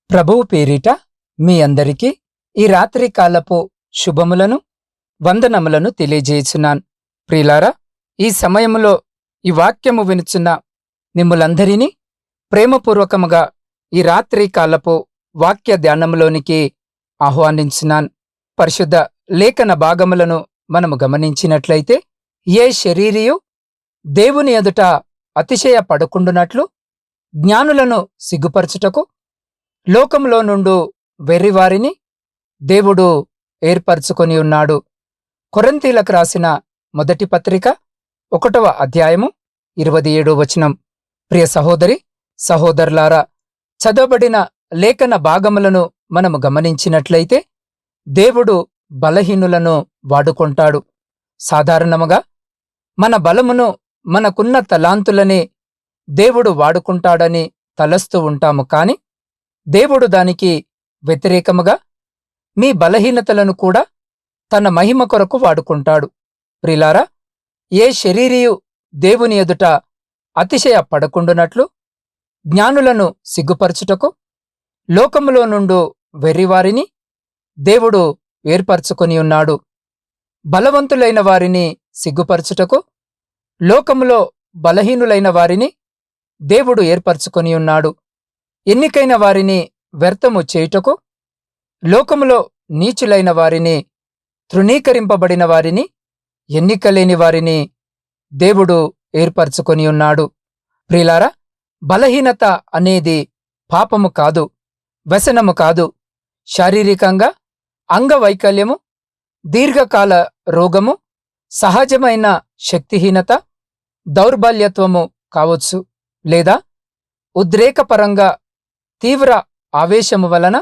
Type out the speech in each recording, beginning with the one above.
ప్రభువు పేరిట మీ అందరికీ ఈ రాత్రి కాలపు శుభములను వందనములను తెలియజేయుచున్నాను. ప్రియులారా, ఈ సమయములో ఈ వాక్యము వినుచున్న మిమ్ములందరినీ ప్రేమపూర్వకముగా ఈ రాత్రి కాలపు వాక్య ధ్యానములోనికి ఆహ్వానించున్నాను. పరిశుద్ధ లేఖన భాగములను మనము గమనించినట్లయితే, ఏ శరీరియు దేవుని ఎదుట అతిశయ పడకుండునట్లు జ్ఞానులను సిగ్గుపరచుటకు లోకంలో నుండు వెర్రివారిని దేవుడు ఏర్పరచుకొని ఉన్నాడు. కొరింథీలకు రాసిన మొదటి పత్రిక 1వ అధ్యాయము 27వ వచనం. ప్రియ సహోదరి సహోదరులారా, చదవబడిన లేఖన భాగములను మనము గమనించినట్లయితే దేవుడు బలహీనులను వాడుకుంటాడు. సాధారణముగా మన బలమును, మనకున్న తలాంతులనే దేవుడు వాడుకుంటాడని తలస్తూ ఉంటాము. కాని దేవుడు దానికి వ్యతిరేకముగా మీ బలహీనతలను కూడా తన మహిమ కొరకు వాడుకుంటాడు. ప్రియులారా, ఏ శరీరియు దేవుని ఎదుట అతిశయ పడకుండునట్లు జ్ఞానులను సిగ్గుపరచుటకు లోకములో నుండు వెర్రివారిని దేవుడు ఏర్పరచుకొని ఉన్నాడు. బలవంతులైన వారిని సిగ్గుపరచుటకు లోకములో బలహీనులైన వారిని దేవుడు ఏర్పరచుకొని ఉన్నాడు. ఎన్నికైన వారిని వ్యర్థము చేయుటకు లోకములో నీచులైన వారిని, తృణీకరింపబడిన వారిని, ఎన్నికలేని వారిని దేవుడు ఏర్పరచుకొని ఉన్నాడు. ప్రియులారా, బలహీనత అనేది పాపము కాదు, వ్యసనము కాదు. శారీరకంగా అంగవైకల్యము, దీర్ఘకాల రోగము, సహజమైన శక్తిహీనత, దౌర్బల్యత్వము కావచ్చు, లేదా ఉద్రేకపరంగా తీవ్ర ఆవేశము వలన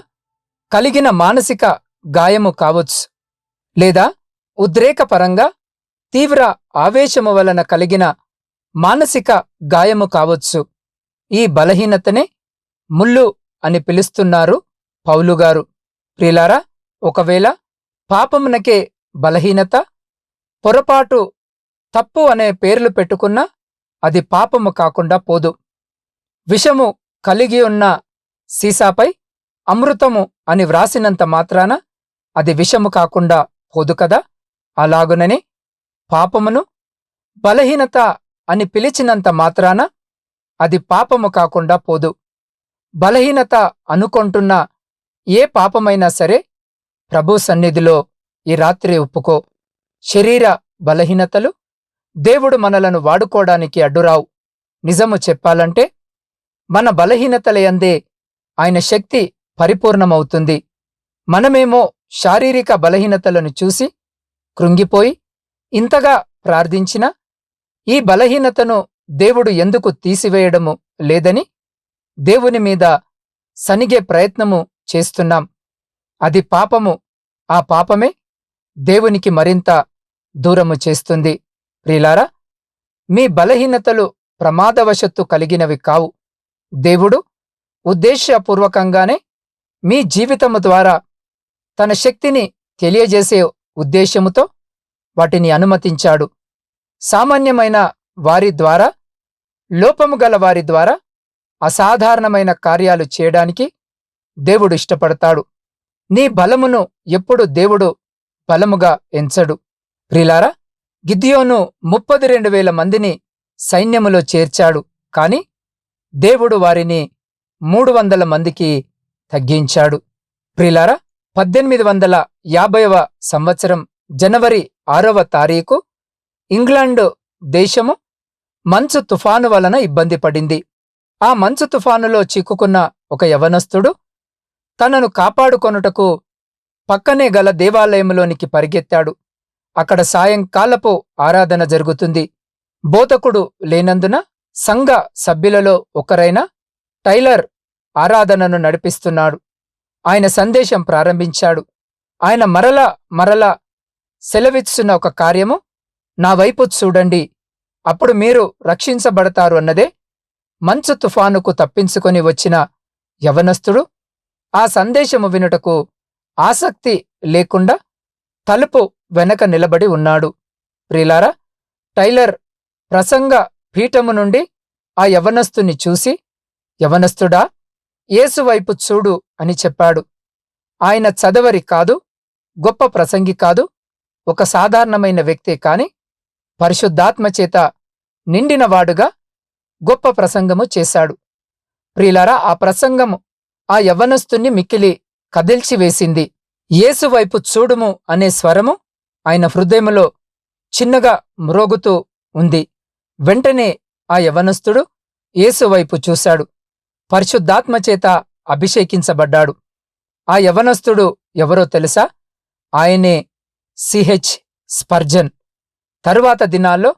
కలిగిన మానసిక గాయము కావచ్చు, లేదా ఉద్రేకపరంగా తీవ్ర ఆవేశము వలన కలిగిన మానసిక గాయము కావచ్చు. ఈ బలహీనతనే ముల్లు అని పిలుస్తున్నారు పౌలుగారు. ప్రియులారా, ఒకవేళ పాపమునకే బలహీనత, పొరపాటు, తప్పు అనే పేర్లు పెట్టుకున్నా అది పాపము కాకుండా పోదు. విషము కలిగి ఉన్న సీసాపై అమృతము అని వ్రాసినంత మాత్రాన అది విషము కాకుండా పోదు కదా. అలాగుననే పాపమును బలహీనత అని పిలిచినంత మాత్రాన అది పాపము కాకుండా పోదు. బలహీనత అనుకొంటున్న ఏ పాపమైనా సరే ప్రభు సన్నిధిలో ఈ రాత్రి ఒప్పుకో. శరీర బలహీనతలు దేవుడు మనలను వాడుకోవడానికి అడ్డురావు. నిజము చెప్పాలంటే మన బలహీనతలయందే ఆయన శక్తి పరిపూర్ణమవుతుంది. మనమేమో శారీరక బలహీనతలను చూసి కృంగిపోయి ఇంతగా ప్రార్థించినా ఈ బలహీనతను దేవుడు ఎందుకు తీసివేయడము లేదని దేవుని మీద సనిగే ప్రయత్నము చేస్తున్నాం. అది పాపము. ఆ పాపమే దేవునికి మరింత దూరము చేస్తుంది. ప్రియులారా, మీ బలహీనతలు ప్రమాదవశత్తు కలిగినవి కావు. దేవుడు ఉద్దేశపూర్వకంగానే మీ జీవితము ద్వారా తన శక్తిని తెలియజేసే ఉద్దేశముతో వాటిని అనుమతించాడు. సామాన్యమైన వారి ద్వారా, లోపము గల వారి ద్వారా అసాధారణమైన కార్యాలు చేయడానికి దేవుడు ఇష్టపడతాడు. నీ బలమును ఎప్పుడు దేవుడు బలముగా ఎంచడు. ప్రియులారా, గిద్యోను 32,000 మందిని సైన్యములో చేర్చాడు. కాని దేవుడు వారిని 300 మందికి తగ్గించాడు. ప్రియులారా, 1850వ సంవత్సరం జనవరి 6వ తారీఖు ఇంగ్లాండ్ దేశము మంచు తుఫాను వలన ఇబ్బంది పడింది. ఆ మంచు తుఫానులో చిక్కుకున్న ఒక యవనస్తుడు తనను కాపాడుకొనుటకు పక్కనే గల దేవాలయంలోనికి పరిగెత్తాడు. అక్కడ సాయంకాలపు ఆరాధన జరుగుతుంది. బోధకుడు లేనందున సంఘ సభ్యులలో ఒకరైన టైలర్ ఆరాధనను నడిపిస్తున్నాడు. ఆయన సందేశం ప్రారంభించాడు. ఆయన మరలా సెలవిస్తున్న ఒక కార్యము, నా వైపు చూడండి, అప్పుడు మీరు రక్షించబడతారు అన్నదే. మంచు తుఫానుకు తప్పించుకొని వచ్చిన యవనస్తుడు ఆ సందేశము వినుటకు ఆసక్తి లేకుండా తలుపు వెనక నిలబడి ఉన్నాడు. ప్రియులారా, టైలర్ ప్రసంగ పీఠము నుండి ఆ యవనస్తుని చూసి, యవనస్తుడా, యేసు వైపు చూడు అని చెప్పాడు. ఆయన చదవరి కాదు, గొప్ప ప్రసంగి కాదు, ఒక సాధారణమైన వ్యక్తే కాని పరిశుద్ధాత్మచేత నిండినవాడుగా గొప్ప ప్రసంగము చేశాడు. ప్రియులారా, ఆ ప్రసంగము ఆ యవ్వనస్తుణ్ణి మిక్కిలి కదిల్చివేసింది. యేసు వైపు చూడుము అనే స్వరము ఆయన హృదయములో చిన్నగా మ్రోగుతూ ఉంది. వెంటనే ఆ యవ్వనస్తుడు యేసు వైపు చూశాడు. పరిశుద్ధాత్మచేత అభిషేకించబడ్డాడు. ఆ యవ్వనస్తుడు ఎవరో తెలుసా? ఆయనే సిహెచ్ స్పర్జన్. తరువాత దినాల్లో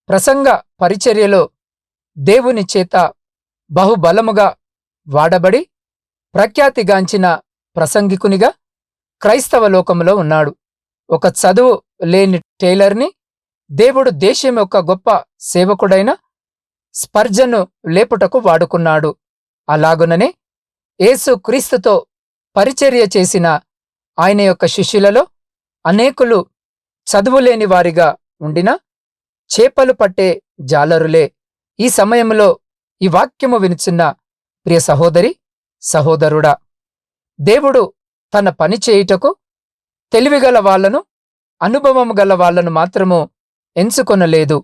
ప్రసంగ పరిచర్యలో దేవుని చేత బహుబలముగా వాడబడి ప్రఖ్యాతిగాంచిన ప్రసంగికునిగా క్రైస్తవ లోకములో ఉన్నాడు. ఒక చదువు లేని టైలర్ని దేవుడు దేశం యొక్క గొప్ప సేవకుడైన స్పర్జను లేపుటకు వాడుకున్నాడు. అలాగుననే యేసు క్రీస్తుతో పరిచర్య చేసిన ఆయన యొక్క శిష్యులలో అనేకులు చదువులేని వారిగా ఉండినా చేపలు పట్టే జాలరులే. ఈ సమయంలో ఈ వాక్యము వినుచున్న ప్రియ సహోదరి, సహోదరుడా, దేవుడు తన పని చేయుటకు తెలివిగల వాళ్లను, అనుభవము గల వాళ్లను మాత్రము ఎంచుకొనలేదు,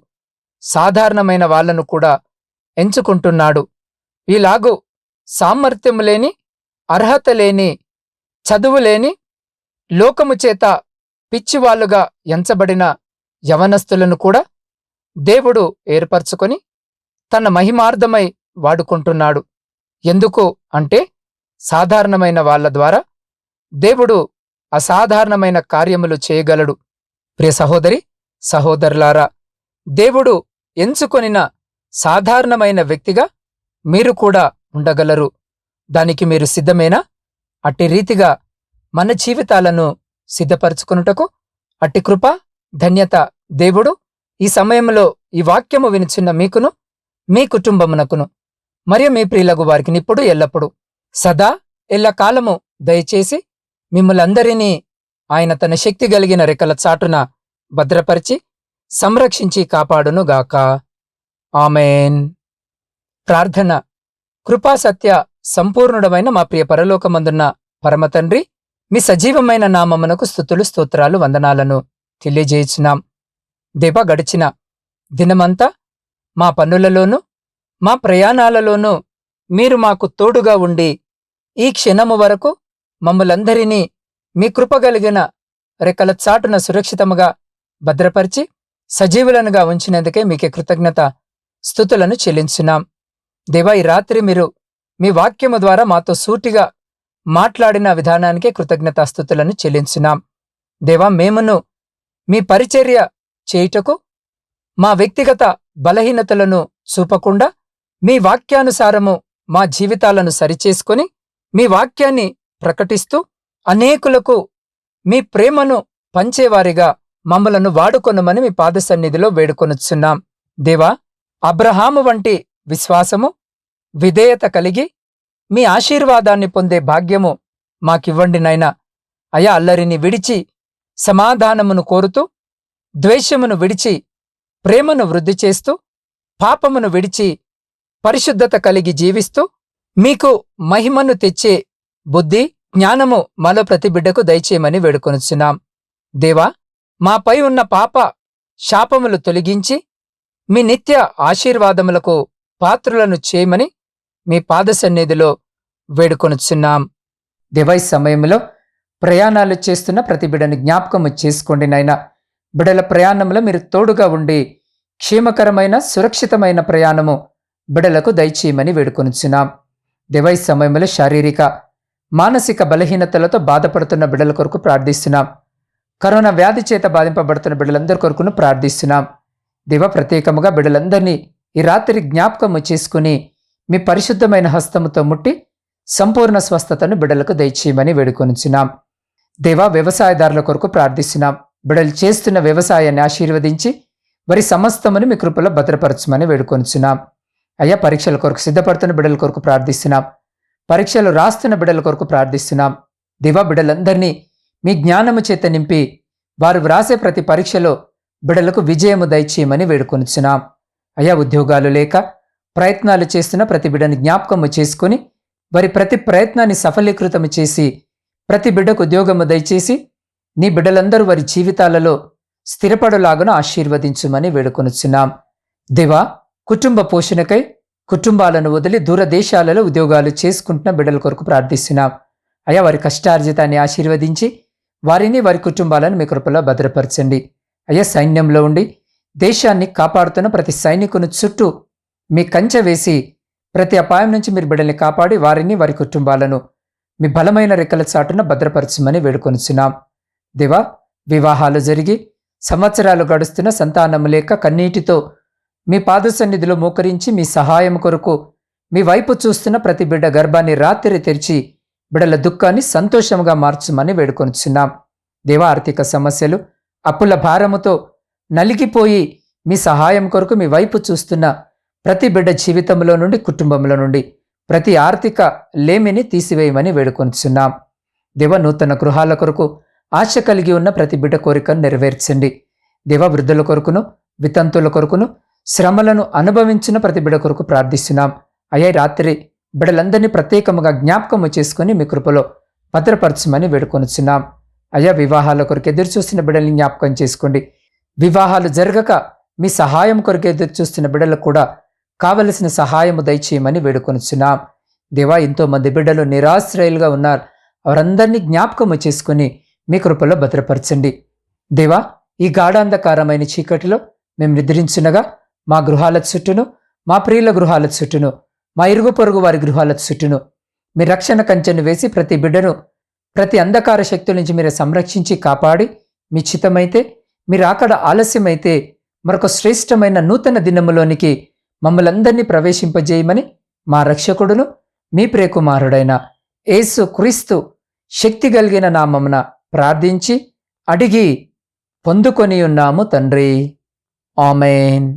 సాధారణమైన వాళ్లను కూడా ఎంచుకుంటున్నాడు. ఈలాగు సామర్థ్యము లేని, అర్హత లేని, చదువులేని, లోకము చేత పిచ్చివాళ్లుగా ఎంచబడిన యవనస్తులను కూడా దేవుడు ఏర్పరచుకొని తన మహిమార్థమై వాడుకుంటున్నాడు. ఎందుకు అంటే సాధారణమైన వాళ్ల ద్వారా దేవుడు అసాధారణమైన కార్యములు చేయగలడు. ప్రియ సహోదరి, సహోదరులారా, దేవుడు ఎంచుకొనిన సాధారణమైన వ్యక్తిగా మీరు కూడా ఉండగలరు. దానికి మీరు సిద్ధమేనా? అట్టి రీతిగా మన జీవితాలను సిద్ధపరచుకొనుటకు అట్టి కృప, ధన్యత దేవుడు ఈ సమయంలో ఈ వాక్యము వినుచున్న మీకును, మీ కుటుంబమునకును, మరియు మీ ప్రియులగు వారికి ఇప్పుడు ఎల్లప్పుడు సదా ఎల్లకాలము దయచేసి మిమ్మలందరినీ ఆయన తన శక్తి కలిగిన రెక్కల చాటున భద్రపరిచి సంరక్షించి కాపాడునుగాక. ఆమేన్. ప్రార్థన. కృపా సత్య సంపూర్ణుడమైన మా ప్రియ పరలోకమందున్న పరమతండ్రి, మీ సజీవమైన నామమునకు స్తుతులు, స్తోత్రాలు, వందనాలను తెలియజేయుచున్నాం. దేవా, గడిచిన దినమంతా మా పనులలోనూ మా ప్రయాణాలలోనూ మీరు మాకు తోడుగా ఉండి ఈ క్షణము వరకు మమ్ములందరినీ మీ కృపగలిగిన రెక్కల చాటున సురక్షితముగా భద్రపరిచి సజీవులనుగా ఉంచినందుకే మీకే కృతజ్ఞత స్తుతులను చెల్లించున్నాం. దేవా, ఈ రాత్రి మీరు మీ వాక్యము ద్వారా మాతో సూటిగా మాట్లాడిన విధానానికే కృతజ్ఞతాస్తుతులను చెల్లించున్నాం. దేవా, మేమును మీ పరిచర్య చేయుటకు మా వ్యక్తిగత బలహీనతలను చూపకుండా మీ వాక్యానుసారము మా జీవితాలను సరిచేసుకొని మీ వాక్యాన్ని ప్రకటిస్తూ అనేకులకు మీ ప్రేమను పంచేవారిగా మమ్మలను వాడుకొనుమని మీ పాద సన్నిధిలో వేడుకొనుచున్నాం. దేవా, అబ్రహాము వంటి విశ్వాసము, విధేయత కలిగి మీ ఆశీర్వాదాన్ని పొందే భాగ్యము మాకివ్వండి నాయనా. అయా, అల్లరిని విడిచి సమాధానమును కోరుతూ, ద్వేషమును విడిచి ప్రేమను వృద్ధి చేస్తూ, పాపమును విడిచి పరిశుద్ధత కలిగి జీవిస్తూ మీకు మహిమను తెచ్చే బుద్ధి, జ్ఞానము మాలో ప్రతి బిడ్డకు దయచేయమని వేడుకొనుచున్నాం. దేవా, మాపై ఉన్న పాప శాపములు తొలగించి మీ నిత్య ఆశీర్వాదములకు పాత్రులను చేయమని మీ పాద సన్నిధిలో వేడుకొనుచున్నాం. దేవా, ఈ సమయంలో ప్రయాణాలు చేస్తున్న ప్రతి బిడ్డని జ్ఞాపకము చేసుకోండి నాయనా. బిడ్డల ప్రయాణంలో మీరు తోడుగా ఉండి క్షేమకరమైన, సురక్షితమైన ప్రయాణము బిడ్డలకు దయచేయమని వేడుకొనుచున్నాం. దేవా, ఈ సమయంలో శారీరక, మానసిక బలహీనతలతో బాధపడుతున్న బిడ్డల కొరకు ప్రార్థిస్తున్నాం. కరోనా వ్యాధి చేత బాధింపబడుతున్న బిడ్డలందరి కొరకును ప్రార్థిస్తున్నాం. దేవా, ప్రత్యేకముగా బిడ్డలందరినీ ఈ రాత్రి జ్ఞాపకము చేసుకుని మీ పరిశుద్ధమైన హస్తముతో ముట్టి సంపూర్ణ స్వస్థతను బిడ్డలకు దయచేయమని వేడుకొనుచున్నాం. దేవా, వ్యవసాయదారుల కొరకు ప్రార్థిస్తున్నాం. బిడ్డలు చేస్తున్న వ్యవసాయాన్ని ఆశీర్వదించి వారి సమస్తమును మీ కృపలో భద్రపరచమని వేడుకొనుచున్నాం. అయ్యా, పరీక్షల కొరకు సిద్ధపడుతున్న బిడ్డల కొరకు ప్రార్థిస్తున్నాం. పరీక్షలు రాస్తున్న బిడ్డల కొరకు ప్రార్థిస్తున్నాం. దేవా, బిడ్డలందరినీ మీ జ్ఞానము చేత నింపి వారు వ్రాసే ప్రతి పరీక్షలో బిడ్డలకు విజయము దయచేయమని వేడుకొనుచున్నాం. అయ్యా, ఉద్యోగాలు లేక ప్రయత్నాలు చేస్తున్న ప్రతి బిడ్డని జ్ఞాపకము చేసుకుని వారి ప్రతి ప్రయత్నాన్ని సఫలీకృతం చేసి ప్రతి బిడ్డకు ఉద్యోగము దయచేసి నీ బిడ్డలందరూ వారి జీవితాలలో స్థిరపడులాగున ఆశీర్వదించుమని వేడుకొనుచున్నాం. దేవా, కుటుంబ పోషణకై కుటుంబాలను వదిలి దూరదేశాలలో ఉద్యోగాలు చేసుకుంటున్న బిడ్డల కొరకు ప్రార్థిస్తున్నాం. అయ్యా, వారి కష్టార్జితాన్ని ఆశీర్వదించి వారిని వారి కుటుంబాలను మీ కృపలో భద్రపరచండి. అయ్యా, సైన్యంలో ఉండి దేశాన్ని కాపాడుతున్న ప్రతి సైనికుని చుట్టూ మీ కంచె వేసి ప్రతి అపాయం నుంచి మీరు బిడ్డల్ని కాపాడి వారిని వారి కుటుంబాలను మీ బలమైన రెక్కల చాటున భద్రపరచమని వేడుకొనుచున్నాం. దేవా, వివాహాలు జరిగి సంవత్సరాలు గడుస్తున్న సంతానం లేక కన్నీటితో మీ పాద సన్నిధిలో మోకరించి మీ సహాయం కొరకు మీ వైపు చూస్తున్న ప్రతి బిడ్డ గర్భాన్ని రాత్రి తెరిచి బిడ్డల దుఃఖాన్ని సంతోషంగా మార్చమని వేడుకొనుచున్నాం. దేవా, ఆర్థిక సమస్యలు అప్పుల భారముతో నలిగిపోయి మీ సహాయం కొరకు మీ వైపు చూస్తున్న ప్రతి బిడ్డ జీవితంలో నుండి కుటుంబంలో నుండి ప్రతి ఆర్థిక లేమిని తీసివేయమని వేడుకొనుచున్నాం. దేవ, నూతన గృహాల కొరకు ఆశ కలిగి ఉన్న ప్రతి బిడ్డ కోరికను నెరవేర్చండి. దేవ, వృద్ధుల కొరకును వితంతుల కొరకును శ్రమలను అనుభవించిన ప్రతి బిడ్డ కొరకు ప్రార్థిస్తున్నాం. అయ్యా, రాత్రి బిడ్డలందరినీ ప్రత్యేకముగా జ్ఞాపకము చేసుకుని మీ కృపలో భద్రపరచమని వేడుకొనుచున్నాం. అయ్యా, వివాహాల కొరకు ఎదురు చూస్తున్న బిడ్డల్ని జ్ఞాపకం చేసుకోండి. వివాహాలు జరగక మీ సహాయం కొరకు ఎదురు చూస్తున్న బిడ్డలకు కూడా కావలసిన సహాయము దయచేయమని వేడుకొనుచున్నాం. దేవా, ఎంతో మంది బిడ్డలు నిరాశ్రయులుగా ఉన్నారు. వారందరినీ జ్ఞాపకము చేసుకుని మీ కృపలో భద్రపరచండి. దేవా, ఈ గాఢాంధకారమైన చీకటిలో మేము నిద్రించునగా మా గృహాల చుట్టూను, మా ప్రియుల గృహాల చుట్టూను, మా ఇరుగు పొరుగు వారి గృహాల చుట్టూను మీ రక్షణ కంచెను వేసి ప్రతి బిడ్డను ప్రతి అంధకార శక్తుల నుంచి మీరు సంరక్షించి కాపాడి మీ చిత్తమైతే మీరు అక్కడ ఆలస్యమైతే మరొక శ్రేష్టమైన నూతన దినములోనికి మమ్మలందరినీ ప్రవేశింపజేయమని మా రక్షకుడును మీ ప్రియకుమారుడైన యేసు క్రీస్తు శక్తి కలిగిన నామమున ప్రార్థించి అడిగి పొందుకొని ఉన్నాము తండ్రి. ఆమేన్.